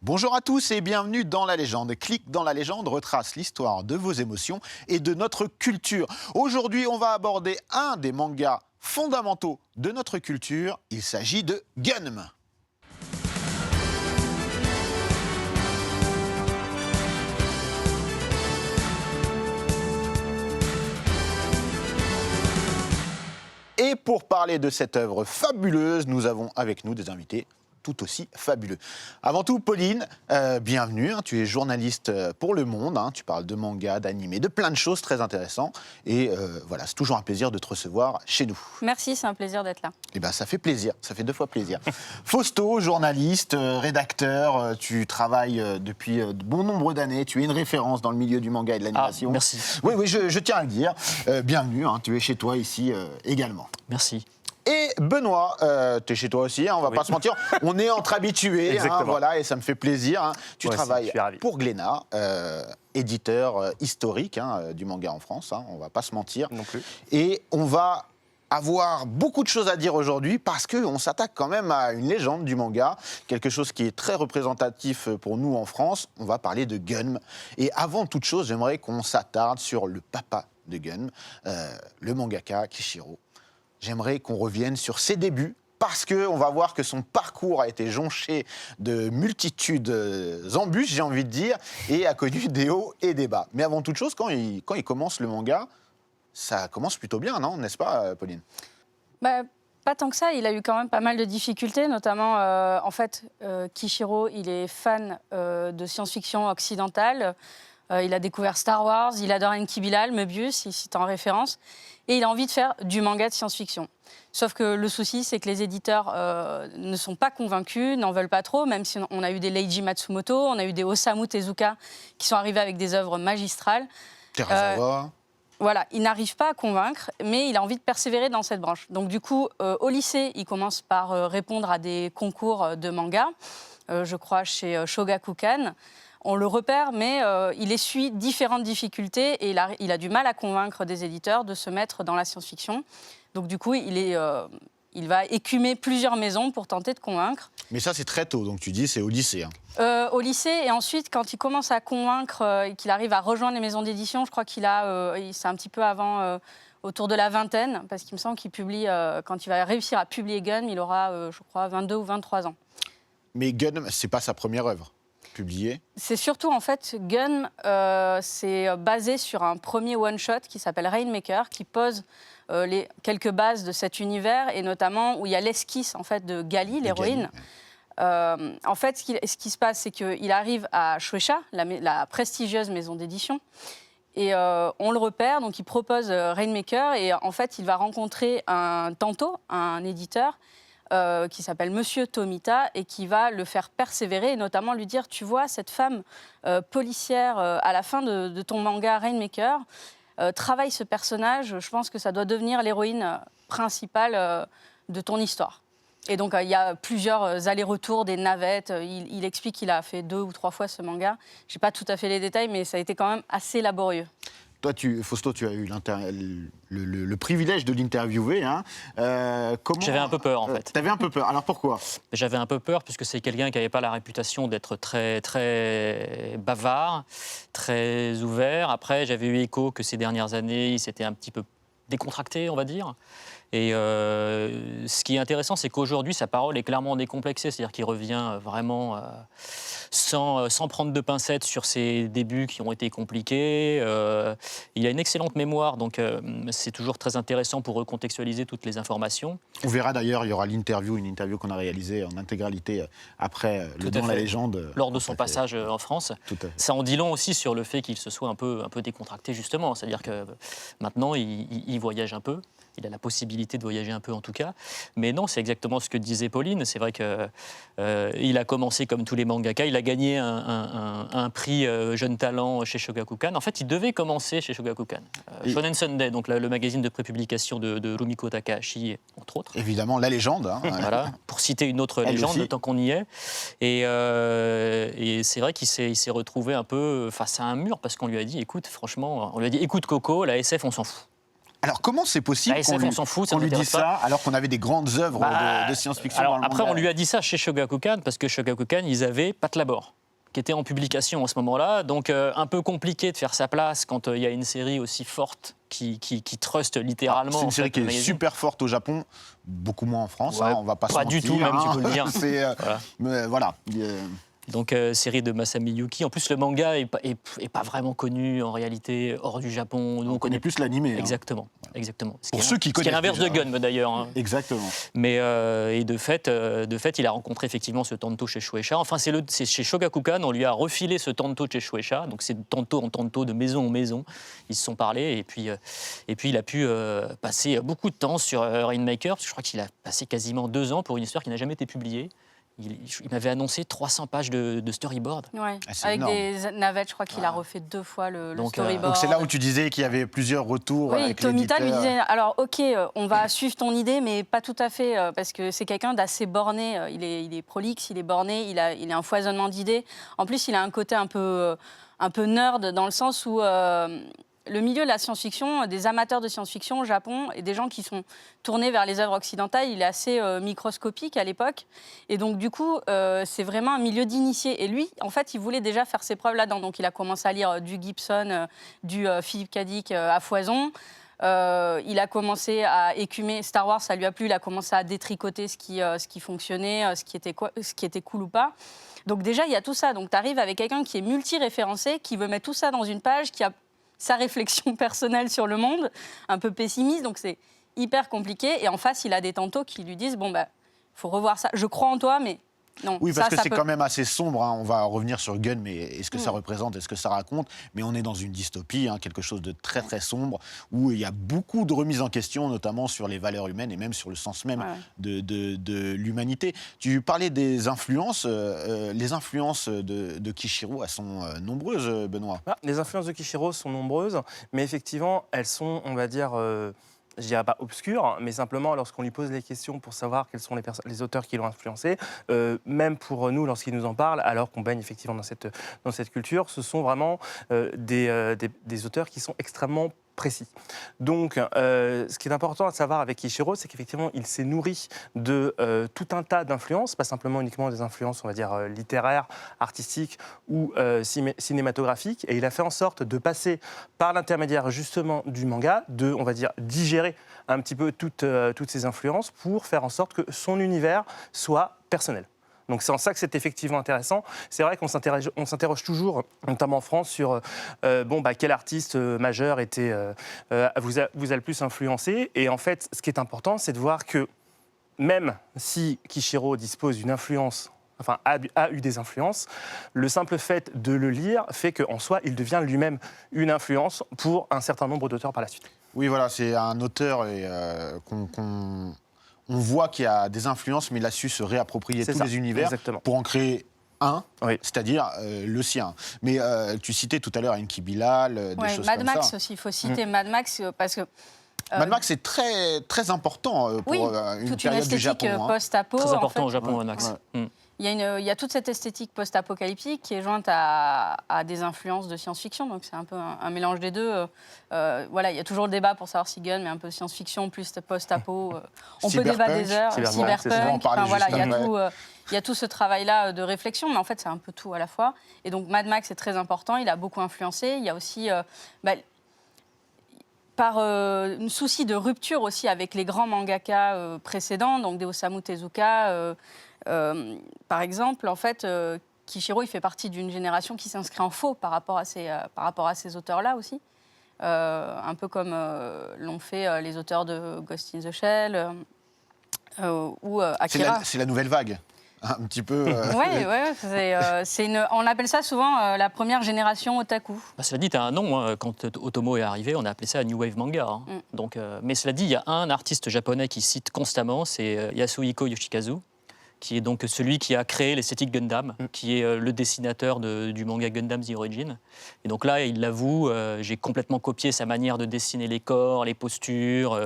Bonjour à tous et bienvenue dans La Légende. Clic dans La Légende retrace l'histoire de vos émotions et de notre culture. Aujourd'hui, on va aborder un des mangas fondamentaux de notre culture. Il s'agit de Gunm. Et pour parler de cette œuvre fabuleuse, nous avons avec nous des invités tout aussi fabuleux. Avant tout, Pauline, bienvenue. Tu es journaliste pour Le Monde. Tu parles de manga, d'animé, de plein de choses très intéressantes. Et voilà, c'est toujours un plaisir de te recevoir chez nous. Merci, c'est un plaisir d'être là. Eh bien, ça fait plaisir. Ça fait 2 fois plaisir. Fausto, journaliste, rédacteur. Tu travailles depuis de bon nombre d'années. Tu es une référence dans le milieu du manga et de l'animation. Merci. Oui, je tiens à le dire. Bienvenue. Tu es chez toi ici également. Merci. Et Benoît, tu es chez toi aussi, on va pas se mentir, on est entre habitués, voilà, et ça me fait plaisir. Tu travailles pour Glénat, éditeur historique du manga en France, on va pas se mentir. Non plus. Et on va avoir beaucoup de choses à dire aujourd'hui parce qu'on s'attaque quand même à une légende du manga, quelque chose qui est très représentatif pour nous en France. On va parler de Gunm. Et avant toute chose, j'aimerais qu'on s'attarde sur le papa de Gunm, le mangaka Kishiro. J'aimerais qu'on revienne sur ses débuts, parce qu'on va voir que son parcours a été jonché de multitudes embûches, j'ai envie de dire, et a connu des hauts et des bas. Mais avant toute chose, quand il commence le manga, ça commence plutôt bien, non ? N'est-ce pas, Pauline ? Pas tant que ça, il a eu quand même pas mal de difficultés, notamment, Kishiro, il est fan de science-fiction occidentale. Il a découvert Star Wars, il adore Enki Bilal, Möbius, il cite en référence, et il a envie de faire du manga de science-fiction. Sauf que le souci, c'est que les éditeurs ne sont pas convaincus, n'en veulent pas trop, même si on a eu des Leiji Matsumoto, on a eu des Osamu Tezuka qui sont arrivés avec des œuvres magistrales. Terazawa. Voilà, il n'arrive pas à convaincre, mais il a envie de persévérer dans cette branche. Donc du coup, au lycée, il commence par répondre à des concours de manga, je crois chez Shogakukan. On le repère, mais il essuie différentes difficultés et il a du mal à convaincre des éditeurs de se mettre dans la science-fiction. Donc du coup, il va écumer plusieurs maisons pour tenter de convaincre. Mais ça, c'est très tôt, donc tu dis c'est au lycée. Au lycée, et ensuite, quand il commence à convaincre et qu'il arrive à rejoindre les maisons d'édition, je crois qu'il c'est un petit peu avant, autour de la vingtaine, parce qu'il me semble qu'il publie, quand il va réussir à publier Gunm, il aura, je crois, 22 ou 23 ans. Mais Gunm, c'est pas sa première œuvre publiée. C'est surtout, en fait, Gunm, c'est basé sur un premier one-shot qui s'appelle Rainmaker, qui pose quelques bases de cet univers, et notamment où il y a l'esquisse, en fait, de Gali, l'héroïne. En fait, ce qui se passe, c'est qu'il arrive à Shueisha, la prestigieuse maison d'édition, et on le repère, donc il propose Rainmaker, et en fait, il va rencontrer un éditeur, qui s'appelle Monsieur Tomita et qui va le faire persévérer et notamment lui dire, tu vois, cette femme policière à la fin de ton manga Rainmaker, travaille ce personnage, je pense que ça doit devenir l'héroïne principale de ton histoire. Et donc il y a plusieurs allers-retours, des navettes, il explique qu'il a fait 2 ou 3 fois ce manga. Je n'ai pas tout à fait les détails, mais ça a été quand même assez laborieux. Toi, Fausto, tu as eu le privilège de l'interviewer. J'avais un peu peur, en fait. T'avais un peu peur. Alors, pourquoi ? J'avais un peu peur, puisque c'est quelqu'un qui n'avait pas la réputation d'être très, très bavard, très ouvert. Après, j'avais eu écho que ces dernières années, il s'était un petit peu décontracté, on va dire. Et ce qui est intéressant, c'est qu'aujourd'hui, sa parole est clairement décomplexée. C'est-à-dire qu'il revient vraiment sans prendre de pincettes sur ses débuts qui ont été compliqués. Il a une excellente mémoire, donc c'est toujours très intéressant pour recontextualiser toutes les informations. On verra d'ailleurs, il y aura une interview qu'on a réalisée en intégralité après le Dans la Légende. Lors de son passage en France. Ça en dit long aussi sur le fait qu'il se soit un peu décontracté, justement. C'est-à-dire que maintenant, il voyage un peu. Il a la possibilité de voyager un peu, en tout cas. Mais non, c'est exactement ce que disait Pauline. C'est vrai qu'il a commencé comme tous les mangaka. Il a gagné un prix jeune talent chez Shogakukan. En fait, il devait commencer chez Shogakukan. Shonen Sunday, donc le magazine de prépublication de Rumiko Takahashi, entre autres. Évidemment, la légende. Voilà, pour citer une autre légende, tant qu'on y est. Et c'est vrai qu'il s'est retrouvé un peu face à un mur, parce qu'on lui a dit, écoute, franchement, écoute Coco, la SF, on s'en fout. Alors comment c'est possible La SF, on s'en fout, ça qu'on lui nous dise intéresse ça alors qu'on avait des grandes œuvres de science-fiction alors, dans le après, manga. on lui a dit ça chez Shogakukan, parce que Shogakukan, ils avaient Pat Labor, qui était en publication en ce moment-là. Donc, un peu compliqué de faire sa place quand il y a une série aussi forte qui truste littéralement. C'est une série qui le est magazine. super forte au Japon, beaucoup moins en France, Ouais, on va pas se pas du mentir, tout, même, tu peux le dire. C'est, Voilà. mais voilà. Donc, série de Masami Yuki. En plus, le manga est pas vraiment connu en réalité hors du Japon. Nous, On connaît plus l'animé. hein. Exactement. Ce Pour qui est- ceux qui ce qui est connaissent l'inverse de déjà. Gun, d'ailleurs. hein. Exactement. Mais et de fait, il a rencontré effectivement ce Tanto chez Shueisha. Enfin, c'est chez Shogakukan, on lui a refilé ce Tanto chez Shueisha. Donc c'est de Tanto en Tanto, de maison en maison. Ils se sont parlé et puis il a pu passer beaucoup de temps sur Rainmaker, parce que je crois qu'il a passé quasiment 2 ans pour une histoire qui n'a jamais été publiée. Il m'avait annoncé 300 pages de storyboard. Ouais. Ah, c'est Avec énorme. des navettes, je crois qu'il a refait 2 fois le Donc, storyboard. Donc c'est là où tu disais qu'il y avait plusieurs retours Oui, avec Tomita lui l'éditeur. disait alors ok, on va suivre ton idée, mais pas tout à fait, parce que c'est quelqu'un d'assez borné. Il est prolixe, il est borné, il a un foisonnement d'idées. En plus, il a un côté un peu nerd dans le sens où le milieu de la science-fiction, des amateurs de science-fiction au Japon et des gens qui sont tournés vers les œuvres occidentales, il est assez microscopique à l'époque. Et donc, du coup, c'est vraiment un milieu d'initiés. Et lui, en fait, il voulait déjà faire ses preuves là-dedans. Donc, il a commencé à lire du Gibson, du Philippe K. Dick à foison. Il a commencé à écumer Star Wars, ça lui a plu. Il a commencé à détricoter ce qui fonctionnait, ce qui était cool ou pas. Donc, déjà, il y a tout ça. Donc, tu arrives avec quelqu'un qui est multi-référencé, qui veut mettre tout ça dans une page, qui a sa réflexion personnelle sur le monde, un peu pessimiste, donc c'est hyper compliqué. Et en face, il a des tantos qui lui disent, bon, bah, faut revoir ça. Je crois en toi, mais non. Oui, parce que c'est peut... quand même assez sombre. hein. On va revenir sur Gun, mais est-ce que ça représente, est-ce que ça raconte? Mais on est dans une dystopie, hein, quelque chose de très très sombre, où il y a beaucoup de remises en question, notamment sur les valeurs humaines et même sur le sens même de l'humanité. Tu parlais des influences. Les influences de Kishiro, elles sont nombreuses, Benoît. Les influences de Kishiro sont nombreuses, mais effectivement, elles sont, on va dire, je dirais pas obscures, mais simplement lorsqu'on lui pose les questions pour savoir quels sont les auteurs qui l'ont influencé, même pour nous, lorsqu'il nous en parle, alors qu'on baigne effectivement dans cette culture, ce sont vraiment des auteurs qui sont extrêmement précis. Donc, ce qui est important à savoir avec Kishiro, c'est qu'effectivement, il s'est nourri de tout un tas d'influences, pas simplement uniquement des influences, on va dire, littéraires, artistiques ou cinématographiques, et il a fait en sorte de passer par l'intermédiaire justement du manga, de, on va dire, digérer un petit peu toutes ces influences pour faire en sorte que son univers soit personnel. Donc c'est en ça que c'est effectivement intéressant. C'est vrai qu'on s'interroge toujours, notamment en France, sur quel artiste majeur vous a le plus influencé. Et en fait, ce qui est important, c'est de voir que même si Kishiro dispose d'une influence, enfin a eu des influences, le simple fait de le lire fait qu'en soi, il devient lui-même une influence pour un certain nombre d'auteurs par la suite. Oui, voilà, c'est un auteur on voit qu'il y a des influences, mais il a su se réapproprier tous les univers exactement. pour en créer un, Oui. c'est-à-dire le sien. Mais tu citais tout à l'heure Enki Bilal, des choses Mad comme Max ça. aussi, il faut citer Mad Max parce que... Mad Max est très, très important pour une toute période une du esthétique Japon. post-apo. Très important en au fait. Japon, Mad Max. Il y a toute cette esthétique post-apocalyptique qui est jointe à des influences de science-fiction, donc c'est un peu un mélange des deux. Voilà, il y a toujours le débat pour savoir si Gun, mais un peu science-fiction plus post-apo. On peut débattre des heures. Cyberpunk. Enfin, voilà, il y a tout ce travail-là de réflexion, mais en fait c'est un peu tout à la fois. Et donc Mad Max est très important, il a beaucoup influencé. Il y a aussi par un souci de rupture aussi avec les grands mangaka précédents, donc des Osamu Tezuka. Par exemple, en fait, Kishiro, il fait partie d'une génération qui s'inscrit en faux par rapport à ces auteurs-là aussi. Un peu comme l'ont fait les auteurs de Ghost in the Shell ou Akira. C'est la nouvelle vague. Un petit peu. On appelle ça souvent la première génération otaku. Cela dit, tu as un nom. Hein. Quand Otomo est arrivé, on a appelé ça New Wave Manga. Hein. Donc, mais cela dit, il y a un artiste japonais qui cite constamment, c'est Yasuhiko Yoshikazu, qui est donc celui qui a créé l'esthétique Gundam, qui est le dessinateur du manga Gundam The Origin. Et donc là, il l'avoue, j'ai complètement copié sa manière de dessiner les corps, les postures,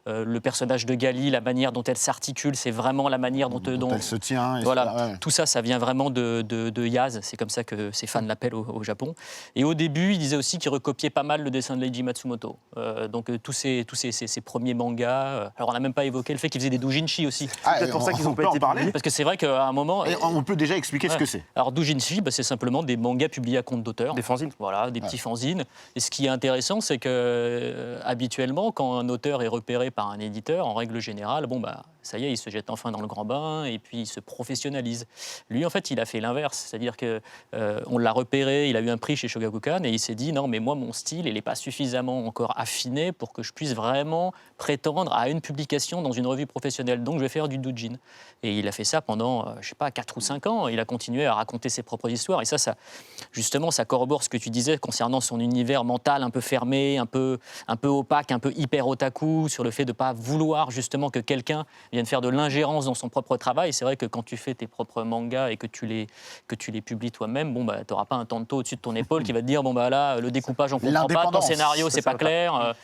le personnage de Gali, la manière dont elle s'articule, c'est vraiment la manière dont elle se tient. Voilà, ouais. tout ça, ça vient vraiment de Yaz, c'est comme ça que ses fans l'appellent au Japon. Et au début, il disait aussi qu'il recopiait pas mal le dessin de Leiji Matsumoto. Donc tous ces premiers mangas. Alors on n'a même pas évoqué le fait qu'il faisait des doujinshi aussi. Ah, peut-être pour ça qu'ils ont pas été parlé. Parce que c'est vrai qu'à un moment. Et on peut déjà expliquer ce Ouais. que c'est. Alors doujinshi, c'est simplement des mangas publiés à compte d'auteur. Des fanzines. Voilà, des petits fanzines. Et ce qui est intéressant, c'est que habituellement, quand un auteur est repéré par un éditeur, en règle générale, ça y est, il se jette enfin dans le grand bain et puis il se professionnalise. Lui, en fait, il a fait l'inverse, c'est-à-dire que on l'a repéré, il a eu un prix chez Shogakukan et il s'est dit non, mais moi, mon style, il n'est pas suffisamment encore affiné pour que je puisse vraiment prétendre à une publication dans une revue professionnelle. Donc, je vais faire du doujin. Et il a fait ça pendant, 4 ou 5 ans. Il a continué à raconter ses propres histoires. Et ça justement, ça corrobore ce que tu disais concernant son univers mental un peu fermé, un peu opaque, un peu hyper otaku, sur le fait de ne pas vouloir justement que quelqu'un vienne faire de l'ingérence dans son propre travail. C'est vrai que quand tu fais tes propres mangas et que tu les publies toi-même, tu n'auras pas un tanto au-dessus de ton épaule qui va te dire là, le découpage, on ne comprend pas, ton scénario, c'est pas clair.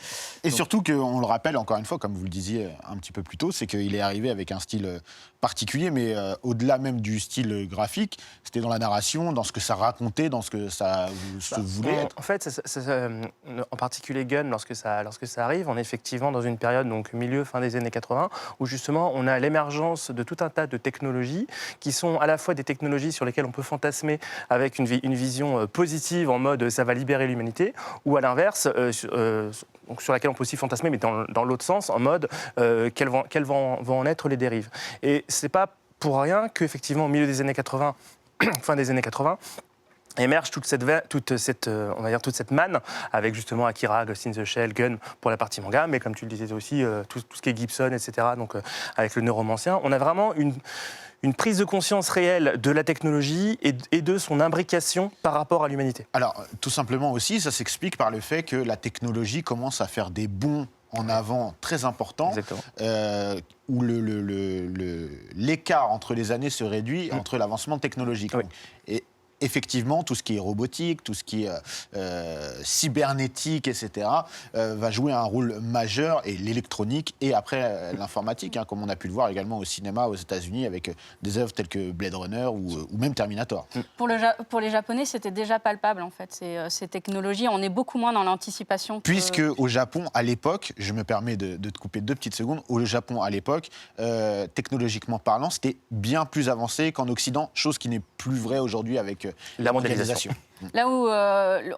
Et surtout qu'on le rappelle encore une fois, comme vous le disiez un petit peu plus tôt, c'est qu'il est arrivé avec un style particulier, mais au-delà même du style graphique, c'était dans la narration, dans ce que ça racontait, dans ce que ça se voulait être. En fait, en particulier Gun, lorsque ça arrive, on est effectivement dans une période, donc fin des années 80, où justement on a l'émergence de tout un tas de technologies qui sont à la fois des technologies sur lesquelles on peut fantasmer avec une vision positive en mode ça va libérer l'humanité, ou à l'inverse, donc sur laquelle on peut aussi fantasmer, mais dans l'autre sens, en mode quelles vont en être les dérives. Et c'est pas pour rien qu'effectivement, au milieu des années 80, fin des années 80, émerge toute cette manne avec justement Akira, Ghost in the Shell, Gun pour la partie manga, mais comme tu le disais aussi, tout ce qui est Gibson, etc., donc avec le neuromancien. On a vraiment une prise de conscience réelle de la technologie et de son imbrication par rapport à l'humanité. Alors, tout simplement aussi, ça s'explique par le fait que la technologie commence à faire des bonds en avant très importants, où l'écart entre les années se réduit entre l'avancement technologique. Oui. Et effectivement, tout ce qui est robotique, tout ce qui est cybernétique, etc., va jouer un rôle majeur, et l'électronique, et après l'informatique, comme on a pu le voir également au cinéma aux États-Unis avec des œuvres telles que Blade Runner ou même Terminator. Pour les Japonais, c'était déjà palpable, en fait, ces technologies. On est beaucoup moins dans l'anticipation. Puisque au Japon, à l'époque, je me permets de te couper 2 petites secondes, au Japon, à l'époque, technologiquement parlant, c'était bien plus avancé qu'en Occident, chose qui n'est plus vraie aujourd'hui avec la mondialisation. Là où,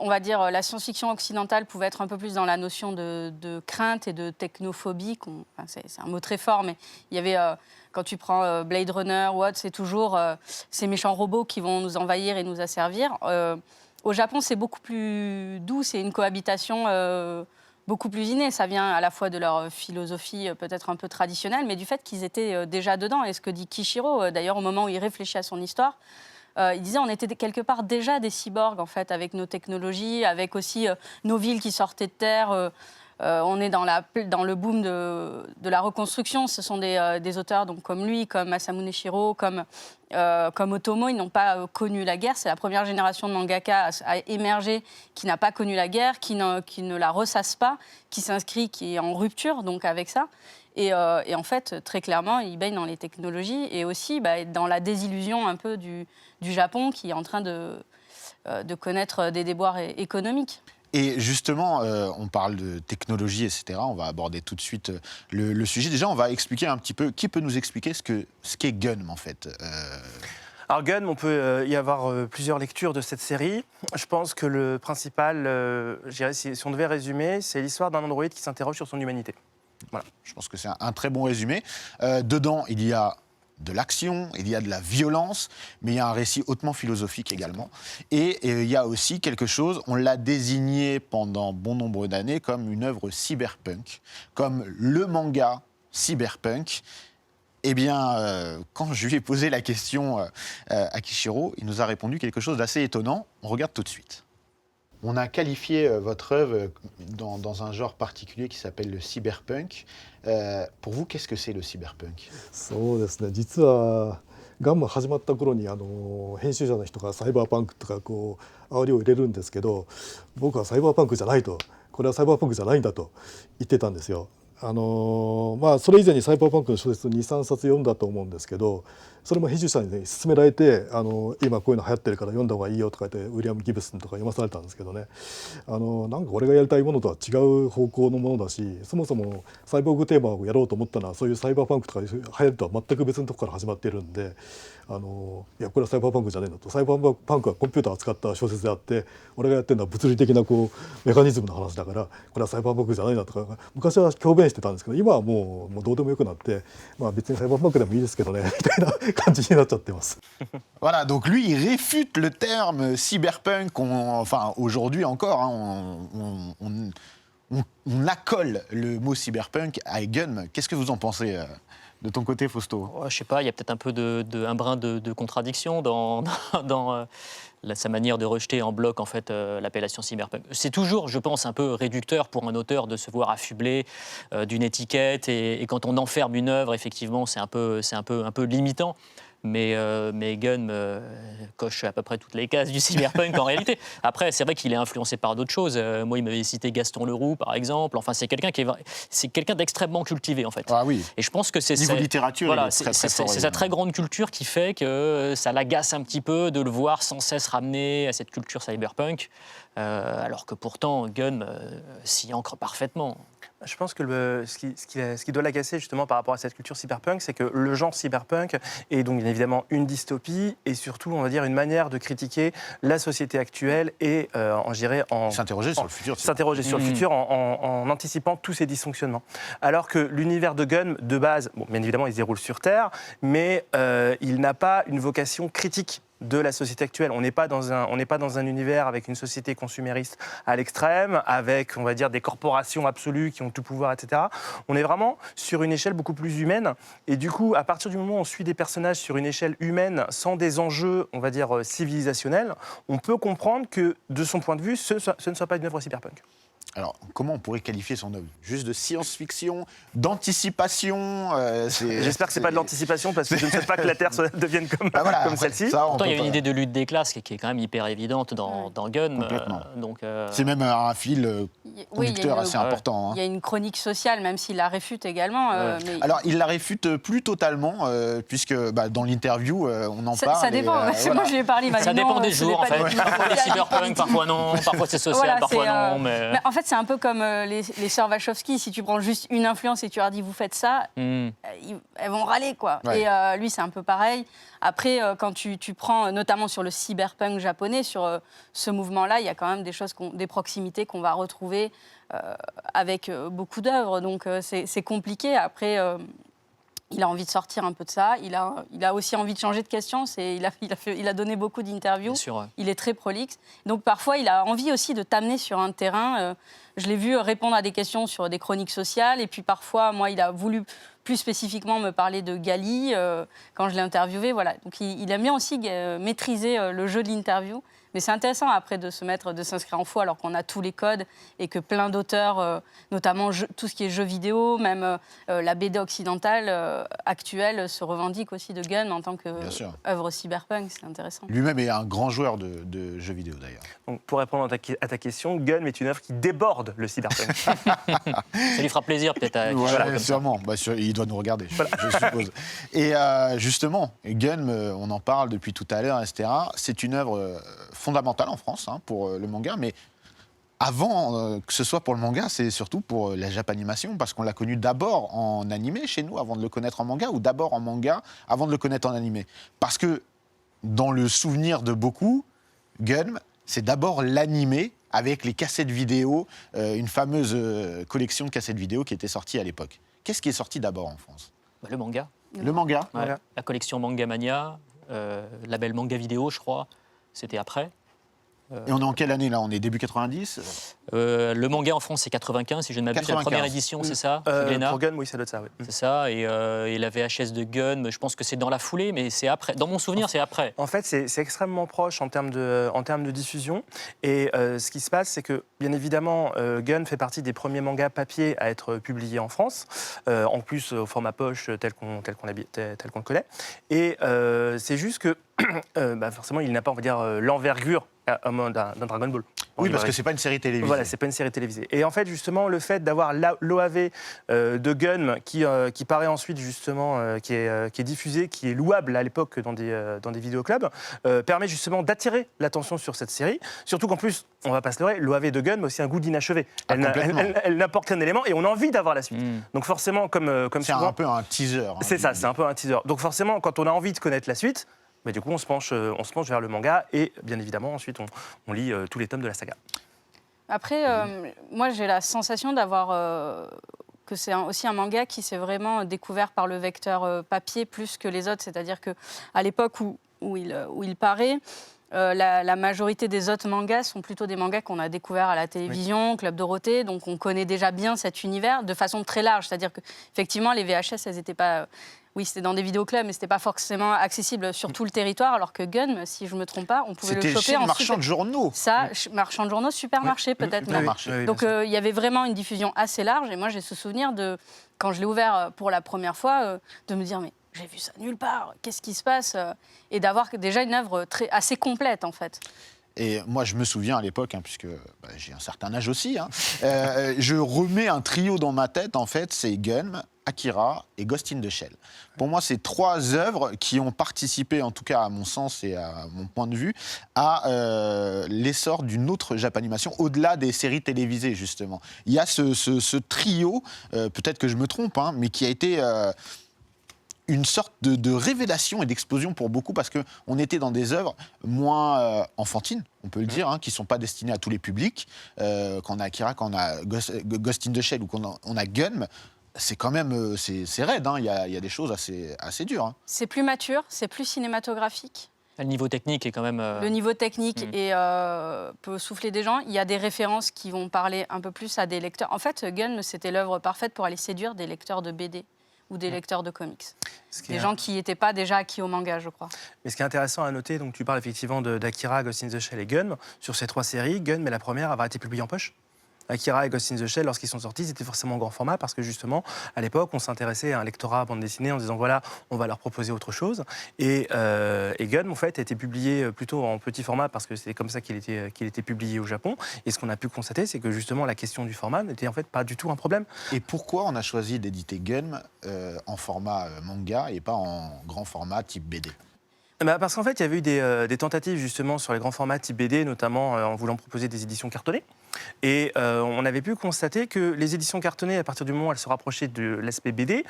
on va dire, la science-fiction occidentale pouvait être un peu plus dans la notion de crainte et de technophobie, c'est un mot très fort, mais il y avait, quand tu prends Blade Runner, c'est toujours ces méchants robots qui vont nous envahir et nous asservir. Au Japon, c'est beaucoup plus doux, c'est une cohabitation beaucoup plus innée. Ça vient à la fois de leur philosophie peut-être un peu traditionnelle, mais du fait qu'ils étaient déjà dedans. Et ce que dit Kishiro, d'ailleurs, au moment où il réfléchit à son histoire, il disait on était quelque part déjà des cyborgs, en fait, avec nos technologies, avec aussi nos villes qui sortaient de terre. On est dans le boom de la reconstruction. Ce sont des auteurs donc, comme lui, comme Masamune Shirow, comme Otomo. Ils n'ont pas connu la guerre. C'est la première génération de mangaka à émerger qui n'a pas connu la guerre, qui ne la ressasse pas, qui s'inscrit, qui est en rupture donc, avec ça. Et en fait, très clairement, il baigne dans les technologies et aussi dans la désillusion un peu du Japon qui est en train de connaître des déboires économiques. Et justement, on parle de technologie, etc. On va aborder tout de suite le sujet. Déjà, on va expliquer un petit peu, qui peut nous expliquer ce qu'est Gun, en fait Alors Gun, on peut y avoir plusieurs lectures de cette série. Je pense que le principal, je dirais, si on devait résumer, c'est l'histoire d'un androïde qui s'interroge sur son humanité. Voilà, je pense que c'est un très bon résumé. Dedans, il y a de l'action, il y a de la violence, mais il y a un récit hautement philosophique également. Et il y a aussi quelque chose, on l'a désigné pendant bon nombre d'années comme une œuvre cyberpunk, comme le manga cyberpunk. Eh bien, quand je lui ai posé la question à Kishiro, il nous a répondu quelque chose d'assez étonnant. On regarde tout de suite. On a qualifié votre œuvre dans un genre particulier qui s'appelle le cyberpunk. Pour vous, qu'est-ce que c'est le cyberpunk ? そうですね、実はガンマ始まった頃に編集者の人がサイバーパンクとかこう煽りを入れるんですけど、僕はサイバーパンクじゃないと、これはサイバーパンクじゃないんだと言ってたんですよ。それ以前にサイバーパンクの小説2、3冊読んだと思うんですけど、それも編集者に、ね、勧められて今こういうの流行ってるから読んだ方がいいよとか言ってウィリアム・ギブスンとか読まされたんですけどね、なんか俺がやりたいものとは違う方向のものだし、そもそもサイボーグテーマをやろうと思ったのはそういうサイバーパンクとか流行るとは全く別のところから始まっているんで、いやこれはサイバーパンクじゃねえんだと、サイバーパンクはコンピューターを使った小説であって、俺がやってるのは物理的なこうメカニズムの話だからこれはサイバーパンクじゃないなとか昔は強弁してたんですけど、今はもうどうでもよくなって、別にサイバーパンクでもいいですけどねみたいな感じになっちゃってます。Voilà, donc lui, il réfute le terme cyberpunk. Enfin, aujourd'hui encore, hein, on accole le mot cyberpunk à Gunn. Qu'est-ce que vous en pensez de ton côté, Fausto? Je sais pas, il y a peut-être un peu un brin de contradiction dans sa manière de rejeter en bloc en fait l'appellation cyberpunk. C'est toujours, je pense, un peu réducteur pour un auteur de se voir affublé d'une étiquette, et quand on enferme une œuvre, effectivement, c'est un peu limitant. Mais Gunn coche à peu près toutes les cases du cyberpunk en réalité. Après, c'est vrai qu'il est influencé par d'autres choses. Moi, il m'avait cité Gaston Leroux, par exemple. Enfin, c'est quelqu'un d'extrêmement cultivé, en fait. Ah oui. Et je pense que c'est niveau littérature, voilà, il est très fort. C'est sa très grande culture qui fait que ça l'agace un petit peu de le voir sans cesse ramener à cette culture cyberpunk, alors que pourtant Gunn s'y ancre parfaitement. Je pense que ce qui doit l'agacer justement par rapport à cette culture cyberpunk, c'est que le genre cyberpunk est donc bien évidemment une dystopie et surtout, on va dire, une manière de critiquer la société actuelle et, s'interroger sur le futur. S'interroger sur le futur en anticipant tous ces dysfonctionnements. Alors que l'univers de Gunn, de base, bon, bien évidemment, il se déroule sur Terre, mais il n'a pas une vocation critique de la société actuelle. On n'est pas dans un univers avec une société consumériste à l'extrême, avec, on va dire, des corporations absolues qui ont tout pouvoir, etc. On est vraiment sur une échelle beaucoup plus humaine. Et du coup, à partir du moment où on suit des personnages sur une échelle humaine, sans des enjeux, on va dire, civilisationnels, on peut comprendre que, de son point de vue, ce ne soit pas une œuvre cyberpunk. Alors, comment on pourrait qualifier son œuvre? Juste de science-fiction, d'anticipation J'espère que ce n'est pas de l'anticipation, parce que je ne souhaite pas que la Terre devienne comme celle-ci. Pourtant, il y a une idée de lutte des classes qui est quand même hyper évidente dans Gunn. Complètement. C'est même un fil conducteur assez important. Il y a une chronique sociale, même s'il la réfute également. Mais... Alors, il la réfute plus totalement, puisque dans l'interview, on en parle. Ça dépend. Moi, je lui ai parlé. Ça dépend des jours, en fait. Parfois, les cyberpunk, parfois non. Parfois, c'est social, parfois non. Mais en fait, c'est un peu comme les sœurs Wachowski. Si tu prends juste une influence et tu leur dis vous faites ça, elles vont râler, quoi. Ouais. Et lui, c'est un peu pareil. Après, quand tu prends, notamment sur le cyberpunk japonais, sur ce mouvement-là, il y a quand même des proximités qu'on va retrouver avec beaucoup d'œuvres. Donc, c'est compliqué. Après... il a envie de sortir un peu de ça. Il a aussi envie de changer de questions. Il a donné beaucoup d'interviews. Ouais. Il est très prolixe. Donc parfois, il a envie aussi de t'amener sur un terrain. Je l'ai vu répondre à des questions sur des chroniques sociales. Et puis parfois, moi, il a voulu plus spécifiquement me parler de Gali quand je l'ai interviewé. Voilà. Donc il aime bien aussi maîtriser le jeu de l'interview. Mais c'est intéressant après de s'inscrire en faux alors qu'on a tous les codes et que plein d'auteurs, notamment tout ce qui est jeux vidéo, même la BD occidentale actuelle se revendique aussi de Gunn en tant qu'œuvre cyberpunk. C'est intéressant. Lui-même est un grand joueur de jeux vidéo d'ailleurs. Donc, pour répondre à ta question, Gunn est une œuvre qui déborde le cyberpunk. Ça lui fera plaisir peut-être à... Voilà, sûrement. Il doit nous regarder, je suppose. Et justement, Gunn, on en parle depuis tout à l'heure, etc. C'est une œuvre fondamentale en France pour le manga, mais avant que ce soit pour le manga, c'est surtout pour la Japanimation, parce qu'on l'a connu d'abord en animé chez nous, avant de le connaître en manga, ou d'abord en manga, avant de le connaître en animé. Parce que, dans le souvenir de beaucoup, Gunn, c'est d'abord l'animé, avec les cassettes vidéo, une fameuse collection de cassettes vidéo qui était sortie à l'époque. Qu'est-ce qui est sorti d'abord en France? Le manga. Le manga, ouais. Voilà. La collection Manga Mania, label Manga Vidéo, je crois. C'était après. Et on est en quelle année là? On est début 90? Le manga en France, c'est 95, si je ne m'abuse. La 95. première édition, c'est ça, chez Glénat. Pour Gun, oui, ça doit être ça. Oui. C'est ça, et la VHS de Gun, je pense que c'est dans la foulée, mais c'est après. Dans mon souvenir, c'est après. En fait, c'est extrêmement proche en termes de diffusion. Et ce qui se passe, c'est que, bien évidemment, Gun fait partie des premiers mangas papier à être publiés en France, en plus au format poche tel qu'on le connaît. Et c'est juste que, forcément, il n'a pas, on va dire, l'envergure d'un Dragon Ball. Oui, parce que c'est pas une série télévisée. Voilà, c'est pas une série télévisée. Et en fait, justement, le fait d'avoir l'OAV de Gun qui paraît ensuite, justement, qui est diffusé, qui est louable à l'époque dans des vidéoclubs, permet justement d'attirer l'attention sur cette série. Surtout qu'en plus, on va pas se leurrer, l'OAV de Gun, mais aussi un goût d'inachevé. Elle n'apporte qu'un élément et on a envie d'avoir la suite. Donc forcément, comme c'est souvent, un peu un teaser. Hein, c'est ça, c'est un peu un teaser. Donc forcément, quand on a envie de connaître la suite, mais du coup, on se penche vers le manga et bien évidemment, ensuite, on lit tous les tomes de la saga. Après, moi, j'ai la sensation d'avoir que c'est aussi un manga qui s'est vraiment découvert par le vecteur papier plus que les autres. C'est-à-dire qu'à l'époque où il paraît, la majorité des autres mangas sont plutôt des mangas qu'on a découverts à la télévision, Club Dorothée, donc on connaît déjà bien cet univers de façon très large. C'est-à-dire qu'effectivement, les VHS, elles n'étaient pas... Oui, c'était dans des vidéoclubs, mais ce n'était pas forcément accessible sur tout le territoire, alors que Gun, si je ne me trompe pas, on pouvait le choper chez en... le marchand de journaux. Ça, marchand de journaux, supermarché peut-être. même. Supermarché. Donc il y avait vraiment une diffusion assez large, et moi j'ai ce souvenir de, quand je l'ai ouvert pour la première fois, de me dire mais j'ai vu ça nulle part, qu'est-ce qui se passe et d'avoir déjà une œuvre assez complète en fait. Et moi, je me souviens à l'époque, puisque j'ai un certain âge aussi, je remets un trio dans ma tête, en fait, c'est Gun, Akira et Ghost in the Shell. Pour moi, c'est trois œuvres qui ont participé, en tout cas à mon sens et à mon point de vue, à l'essor d'une autre Japanimation, au-delà des séries télévisées, justement. Il y a ce trio, peut-être que je me trompe, mais qui a été... une sorte de révélation et d'explosion pour beaucoup, parce qu'on était dans des œuvres moins enfantines, on peut le dire, qui ne sont pas destinées à tous les publics. Quand on a Akira, quand on a Ghost in the Shell ou quand on a Gun, c'est quand même c'est raide, il y a des choses assez dures. C'est plus mature, c'est plus cinématographique. Le niveau technique est quand même... Le niveau technique peut souffler des gens. Il y a des références qui vont parler un peu plus à des lecteurs. En fait, Gun, c'était l'œuvre parfaite pour aller séduire des lecteurs de BD ou des lecteurs de comics. Des gens qui n'étaient pas déjà acquis au manga, je crois. Mais ce qui est intéressant à noter, donc tu parles effectivement d'Akira, Ghost in the Shell et Gun. Sur ces trois séries, Gun, mais la première, avoir été publiée en poche. Akira et Ghost in the Shell, lorsqu'ils sont sortis, ils étaient forcément en grand format parce que justement, à l'époque, on s'intéressait à un lectorat à bande dessinée en disant voilà, on va leur proposer autre chose. Et Gun, en fait, a été publié plutôt en petit format parce que c'est comme ça qu'il était publié au Japon. Et ce qu'on a pu constater, c'est que justement, la question du format n'était en fait pas du tout un problème. Et pourquoi on a choisi d'éditer Gun en format manga et pas en grand format type BD ? Parce qu'en fait, il y avait eu des tentatives justement sur les grands formats type BD, notamment en voulant proposer des éditions cartonnées. Et on avait pu constater que les éditions cartonnées, à partir du moment où elles se rapprochaient de l'aspect BD,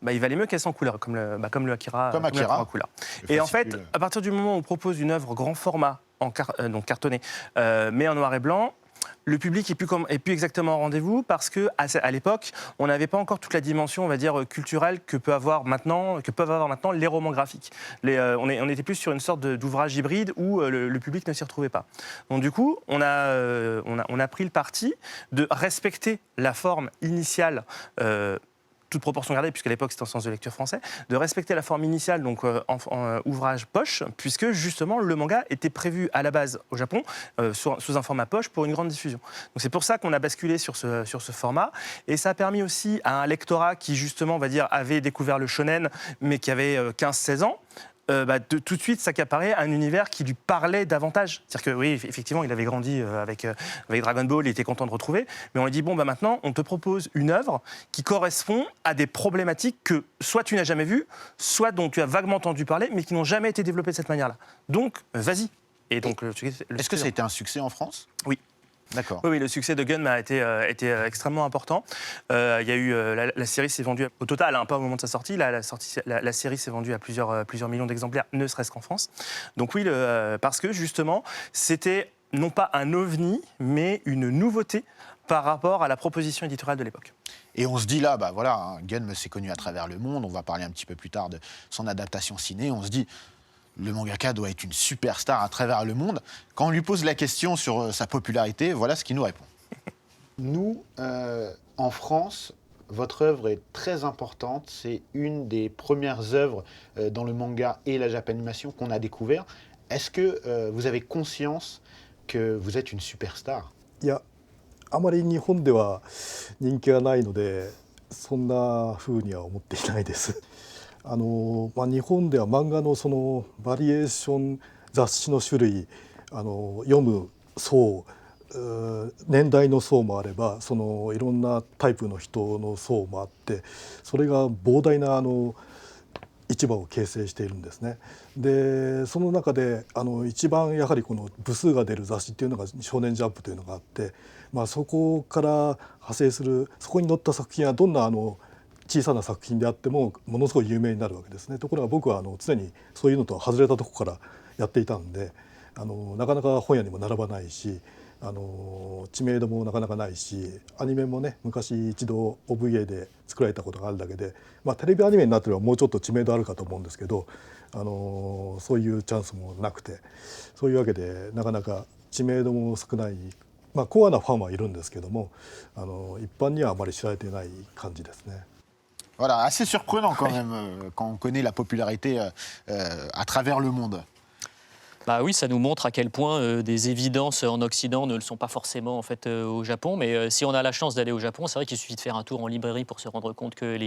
il valait mieux qu'elles soient en couleur, comme le Akira, comme Akira en couleur. Et en fait, à partir du moment où on propose une œuvre grand format, donc cartonnée, mais en noir et blanc, le public est plus exactement au rendez-vous parce qu'à l'époque, on n'avait pas encore toute la dimension, on va dire, culturelle que peuvent avoir maintenant les romans graphiques. On était plus sur une sorte d'ouvrage hybride où le public ne s'y retrouvait pas. Donc du coup, on a pris le parti de respecter la forme initiale, toute proportion gardée, puisqu'à l'époque c'était en sens de lecture français, de respecter la forme initiale, donc en ouvrage poche, puisque justement le manga était prévu à la base au Japon sous un format poche pour une grande diffusion. Donc c'est pour ça qu'on a basculé sur ce format, et ça a permis aussi à un lectorat qui justement, on va dire, avait découvert le shonen, mais qui avait 15-16 ans, de tout de suite s'accaparer un univers qui lui parlait davantage. C'est-à-dire que oui, effectivement, il avait grandi avec Dragon Ball, il était content de retrouver, mais on lui dit, bon, maintenant, on te propose une œuvre qui correspond à des problématiques que soit tu n'as jamais vues, soit dont tu as vaguement entendu parler, mais qui n'ont jamais été développées de cette manière-là. Donc, vas-y. Et donc, est-ce que ça a été un succès en France ? Oui. D'accord. Oui, le succès de Gun a été extrêmement important. Il y a eu la série s'est vendue au total, pas au moment de sa sortie. La série s'est vendue à plusieurs millions d'exemplaires, ne serait-ce qu'en France. Donc oui, parce que justement, c'était non pas un ovni, mais une nouveauté par rapport à la proposition éditoriale de l'époque. Et on se dit là, Gun s'est connu à travers le monde. On va parler un petit peu plus tard de son adaptation ciné. On se dit, le mangaka doit être une superstar à travers le monde. Quand on lui pose la question sur sa popularité, voilà ce qu'il nous répond. Nous, en France, votre œuvre est très importante. C'est une des premières œuvres dans le manga et la japanimation qu'on a découvert. Est-ce que vous avez conscience que vous êtes une superstar? いやあまり日本では人気がないのでそんな風には思っていないです。日本では漫画のそのバリエーション雑誌の種類読む層年代の層もあればそのいろんなタイプの人の層もあってそれが膨大な市場を形成しているんですね。でその中で一番やはりこの部数が出る雑誌っていうのが「少年ジャンプ」というのがあって、そこから派生するそこに載った作品はどんな小さな作品であってもものすごい有名になるわけですね。ところが僕は常にそういうのとは外れたとこからやっていたんでなかなか本屋にも並ばないし知名度もなかなかないしアニメもね昔一度 OVA で作られたことがあるだけで、テレビアニメになってればもうちょっと知名度あるかと思うんですけどそういうチャンスもなくてそういうわけでなかなか知名度も少ない、コアなファンはいるんですけども一般にはあまり知られていない感じですね。Voilà, assez surprenant quand même quand on connaît la popularité à travers le monde. Bah oui, ça nous montre à quel point des évidences en Occident ne le sont pas forcément en fait au Japon. Mais si on a la chance d'aller au Japon, c'est vrai qu'il suffit de faire un tour en librairie pour se rendre compte que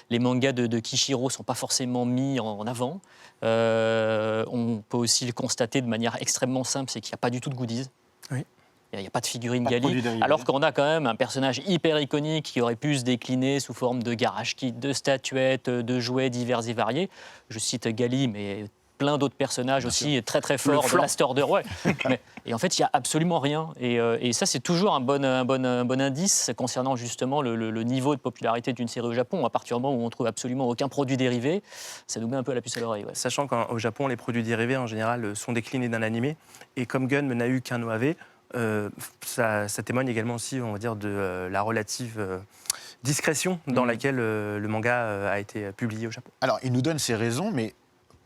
les mangas de Kishiro ne sont pas forcément mis en avant. On peut aussi le constater de manière extrêmement simple, c'est qu'il n'y a pas du tout de goodies. Oui. Il n'y a pas de figurine Pas de Gali, produits dérivés. alors qu'on a quand même un personnage hyper iconique qui aurait pu se décliner sous forme de garage kit, de statuettes, de jouets divers et variés. Je cite Gali, mais plein d'autres personnages aussi très très forts, de Last Order. Ouais. Et en fait, il n'y a absolument rien. Et ça, c'est toujours un bon indice concernant justement le niveau de popularité d'une série au Japon. À partir du moment où on trouve absolument aucun produit dérivé, ça nous met un peu la puce à l'oreille. Ouais. Sachant qu'au Japon, les produits dérivés en général sont déclinés d'un animé. Et comme Gun n'a eu qu'un OAV, ça témoigne également aussi, on va dire, de la relative discrétion dans laquelle le manga a été publié au Japon. Alors, il nous donne ses raisons, mais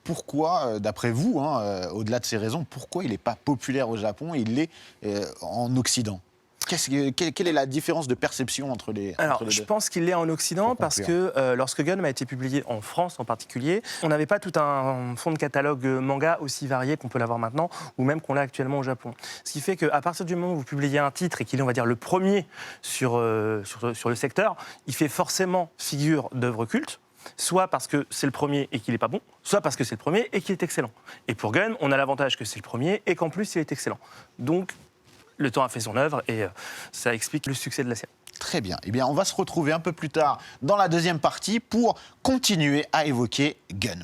pourquoi, d'après vous, au-delà de ces raisons, pourquoi il n'est pas populaire au Japon et il l'est en Occident? Quelle est la différence de perception entre les Alors, deux? je pense qu'il l'est en Occident parce que lorsque Gun a été publié en France en particulier, on n'avait pas tout un fond de catalogue manga aussi varié qu'on peut l'avoir maintenant ou même qu'on l'a actuellement au Japon. Ce qui fait qu'à partir du moment où vous publiez un titre et qu'il est, on va dire, le premier sur le secteur, il fait forcément figure d'œuvre culte. Soit parce que c'est le premier et qu'il n'est pas bon, soit parce que c'est le premier et qu'il est excellent. Et pour Gun, on a l'avantage que c'est le premier et qu'en plus il est excellent. Donc, le temps a fait son œuvre et ça explique le succès de la série. Très bien. Eh bien, on va se retrouver un peu plus tard dans la deuxième partie pour continuer à évoquer Gun.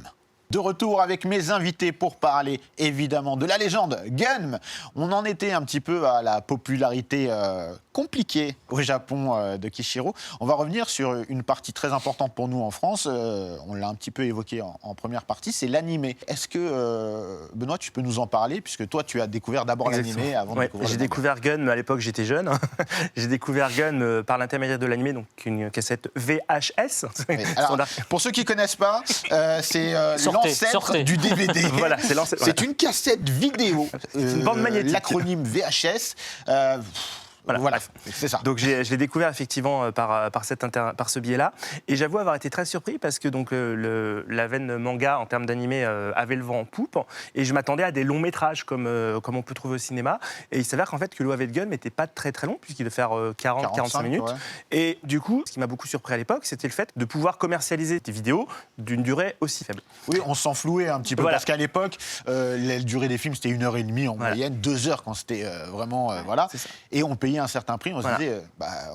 De retour avec mes invités pour parler évidemment de la légende Gun. On en était un petit peu à la popularité compliquée au Japon de Kishiro. On va revenir sur une partie très importante pour nous en France. On l'a un petit peu évoqué en première partie, c'est l'animé. Est-ce que, Benoît, tu peux nous en parler? Puisque toi, tu as découvert d'abord l'animé avant de découvrir J'ai le manga. découvert Gun, mais à l'époque j'étais jeune. J'ai découvert Gun par l'intermédiaire de l'animé, donc une cassette VHS. Oui. Alors, pour ceux qui ne connaissent pas, c'est l'ancêtre du DVD. Voilà, c'est l'ancêtre. C'est une cassette vidéo. une bande magnétique. L'acronyme VHS. Voilà, c'est ça. Donc je l'ai découvert effectivement par ce biais-là. Et j'avoue avoir été très surpris parce que donc, la veine manga en termes d'animé avait le vent en poupe. Et je m'attendais à des longs métrages comme on peut trouver au cinéma. Et il s'avère qu'en fait que l'OAV de Gun n'était pas très très long puisqu'il devait faire 40-45 minutes. Ouais. Et du coup, ce qui m'a beaucoup surpris à l'époque, c'était le fait de pouvoir commercialiser des vidéos d'une durée aussi faible. Oui, on s'en flouait un petit peu parce qu'à l'époque, la durée des films c'était 1h30 en moyenne, 2 heures quand c'était vraiment voilà. Et on payait un certain prix, on se disait,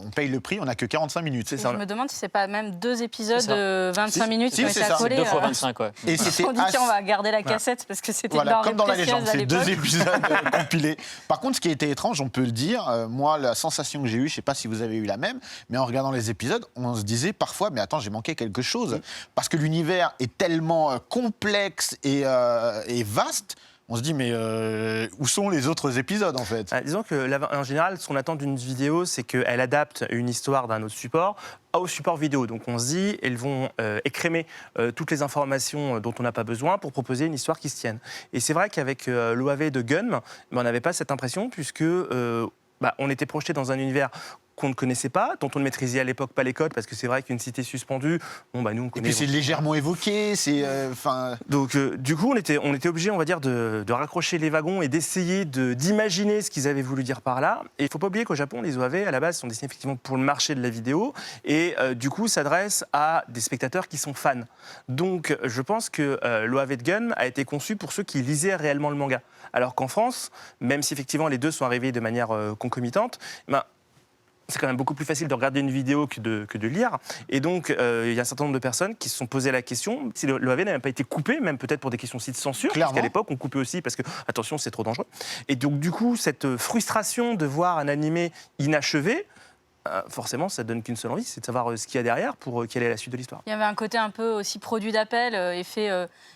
on paye le prix, on n'a que 45 minutes. Je me demande si c'est pas même 2 épisodes de 25 minutes qui ont été accolés. 2 fois 25, ouais. Et on dit tiens, on va garder la cassette parce que c'était comme dans la légende, c'est 2 épisodes compilés. Par contre, ce qui a été étrange, on peut le dire, moi, la sensation que j'ai eue, je ne sais pas si vous avez eu la même, mais en regardant les épisodes, on se disait parfois, mais attends, j'ai manqué quelque chose. Parce que l'univers est tellement complexe et vaste On se dit, mais où sont les autres épisodes, en fait? Disons que, en général, ce qu'on attend d'une vidéo, c'est qu'elle adapte une histoire d'un autre support au support vidéo. Donc on se dit, elles vont écrémer toutes les informations dont on n'a pas besoin pour proposer une histoire qui se tienne. Et c'est vrai qu'avec l'OAV de Gun, on n'avait pas cette impression, puisque on était projeté dans un univers qu'on ne connaissait pas, dont on ne maîtrisait à l'époque pas les codes, parce que c'est vrai qu'une cité suspendue, nous on Et connaît. puis c'est légèrement évoqué, c'est... Donc du coup, on était obligé, on va dire, de raccrocher les wagons et d'essayer d'imaginer ce qu'ils avaient voulu dire par là. Et il ne faut pas oublier qu'au Japon, les OAV, à la base, sont dessinés effectivement pour le marché de la vidéo et du coup s'adressent à des spectateurs qui sont fans. Donc je pense que l'OAV de Gun a été conçu pour ceux qui lisaient réellement le manga. Alors qu'en France, même si effectivement les deux sont arrivés de manière concomitante, c'est quand même beaucoup plus facile de regarder une vidéo que de lire. Et donc, il y a un certain nombre de personnes qui se sont posé la question si l'OAV n'avait pas été coupé, même peut-être pour des questions aussi de censure, parce qu'à l'époque, on coupait aussi parce que, attention, c'est trop dangereux. Et donc, du coup, cette frustration de voir un animé inachevé, forcément, ça ne donne qu'une seule envie, c'est de savoir ce qu'il y a derrière pour quelle est la suite de l'histoire. Il y avait un côté un peu aussi produit d'appel, effet